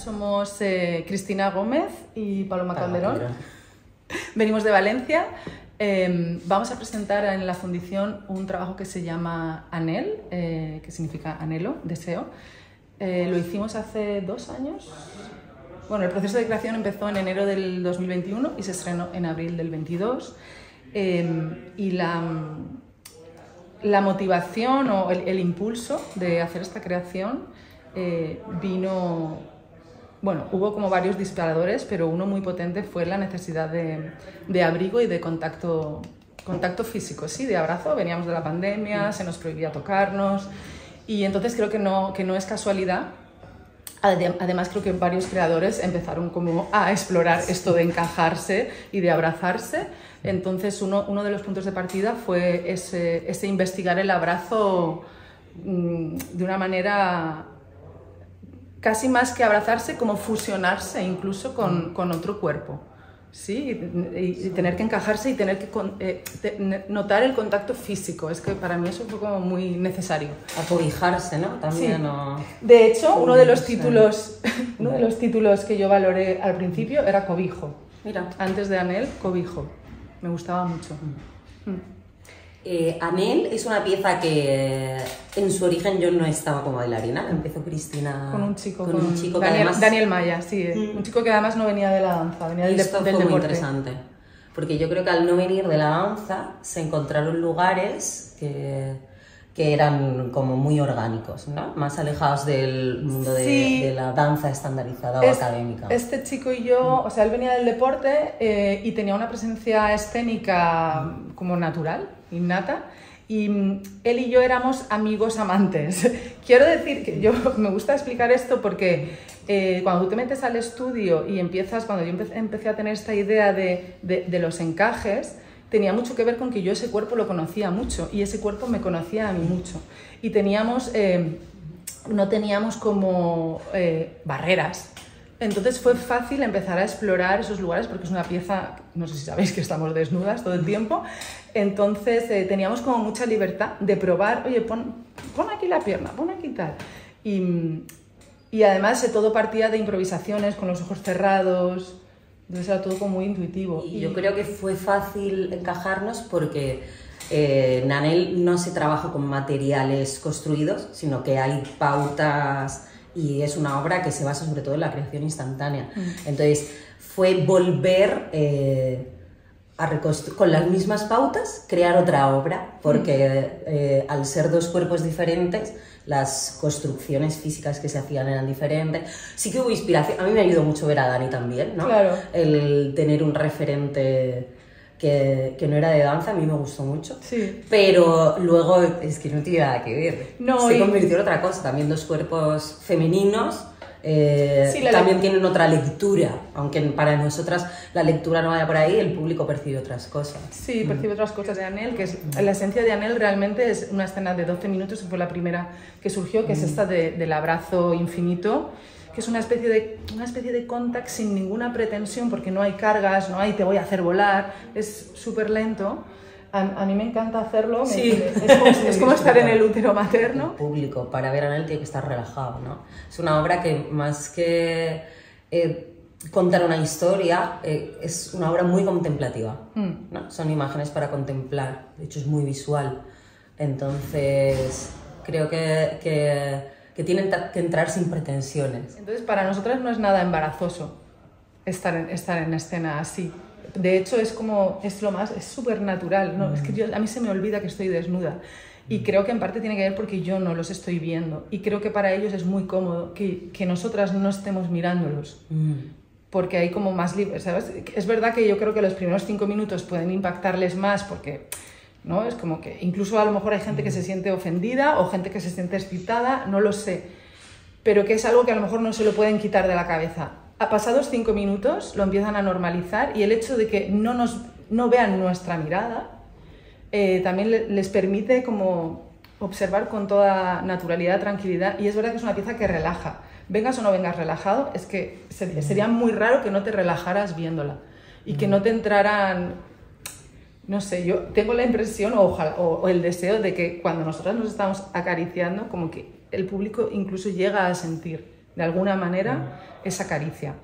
somos Cristina Gómez y Paloma Calderón. Mira. Venimos de Valencia. Vamos a presentar en la fundición un trabajo que se llama Anhel, que significa anhelo, deseo. Lo hicimos hace 2 años. Bueno, el proceso de creación empezó en enero del 2021 y se estrenó en abril del 22. Y la motivación o el impulso de hacer esta creación vino... Bueno, hubo como varios disparadores, pero uno muy potente fue la necesidad de abrigo y de contacto físico, sí, de abrazo. Veníamos de la pandemia, se nos prohibía tocarnos y entonces creo que no es casualidad. Además creo que varios creadores empezaron como a explorar esto de encajarse y de abrazarse. Entonces uno de los puntos de partida fue ese investigar el abrazo de una manera casi más que abrazarse, como fusionarse incluso con otro cuerpo, ¿sí? Y tener que encajarse y tener que notar el contacto físico. Es que para mí eso fue como muy necesario. Acobijarse, ¿no? También, Sí. ¿no? De hecho, uno de los títulos que yo valoré al principio era cobijo. Mira. Antes de Anhel, cobijo. Me gustaba mucho. Anhel es una pieza que en su origen yo no estaba como bailarina, empezó Cristina Con un chico que además... Daniel Maya, sí, un chico que además no venía de la danza, venía del Esto fue deporte. muy interesante, porque yo creo que al no venir de la danza se encontraron lugares que eran como muy orgánicos, ¿no? Más alejados del mundo de la danza estandarizada o académica. Este chico y yo, o sea, él venía del deporte y tenía una presencia escénica como natural, innata, y él y yo éramos amigos amantes. Quiero decir que me gusta explicar esto porque cuando tú te metes al estudio y cuando yo empecé a tener esta idea de los encajes, tenía mucho que ver con que yo ese cuerpo lo conocía mucho y ese cuerpo me conocía a mí mucho. Y no teníamos como barreras. Entonces fue fácil empezar a explorar esos lugares porque es una pieza, no sé si sabéis que estamos desnudas todo el tiempo, entonces teníamos como mucha libertad de probar, oye, pon aquí la pierna, pon aquí tal. Y además todo partía de improvisaciones con los ojos cerrados, entonces era todo como muy intuitivo. Y yo creo que fue fácil encajarnos porque en Anhel no se trabaja con materiales construidos, sino que hay pautas y es una obra que se basa sobre todo en la creación instantánea. Entonces fue volver con las mismas pautas, crear otra obra, porque al ser 2 cuerpos diferentes, las construcciones físicas que se hacían eran diferentes. Sí que hubo inspiración. A mí me ayudó mucho ver a Dani también, ¿no? Claro. El tener un referente que no era de danza, a mí me gustó mucho. Sí. Pero luego es que no tiene nada que ver. No, se convirtió en otra cosa. También 2 cuerpos femeninos también tienen otra lectura. Aunque para nosotras la lectura no vaya por ahí, el público percibe otras cosas. Sí, percibe otras cosas de Anhel, que es la esencia de Anhel realmente es una escena de 12 minutos, que fue la primera que surgió, que es esta del abrazo infinito, que es una especie de contact sin ninguna pretensión, porque no hay cargas, no hay te voy a hacer volar, es súper lento. A mí me encanta hacerlo, Sí. es como estar en el útero materno. El público para ver a Anhel tiene que estar relajado, ¿no? Es una obra que más que contar una historia, es una obra muy contemplativa, ¿no? Son imágenes para contemplar, de hecho es muy visual. Entonces creo que tienen que entrar sin pretensiones. Entonces para nosotras no es nada embarazoso estar en escena así. De hecho es súper natural, ¿no? Es que a mí se me olvida que estoy desnuda y creo que en parte tiene que ver porque yo no los estoy viendo y creo que para ellos es muy cómodo que nosotras no estemos mirándolos porque hay como más libre, ¿sabes? Es verdad que yo creo que los primeros 5 minutos pueden impactarles más porque, ¿no? Es como que incluso a lo mejor hay gente que se siente ofendida o gente que se siente excitada, no lo sé, pero que es algo que a lo mejor no se lo pueden quitar de la cabeza. A pasados 5 minutos lo empiezan a normalizar y el hecho de que no vean nuestra mirada también les permite como observar con toda naturalidad, tranquilidad, y es verdad que es una pieza que relaja. Vengas o no vengas relajado, es que sería muy raro que no te relajaras viéndola y que no te entraran, no sé, yo tengo la impresión o el deseo de que cuando nosotras nos estamos acariciando, como que el público incluso llega a sentir de alguna manera, esa caricia.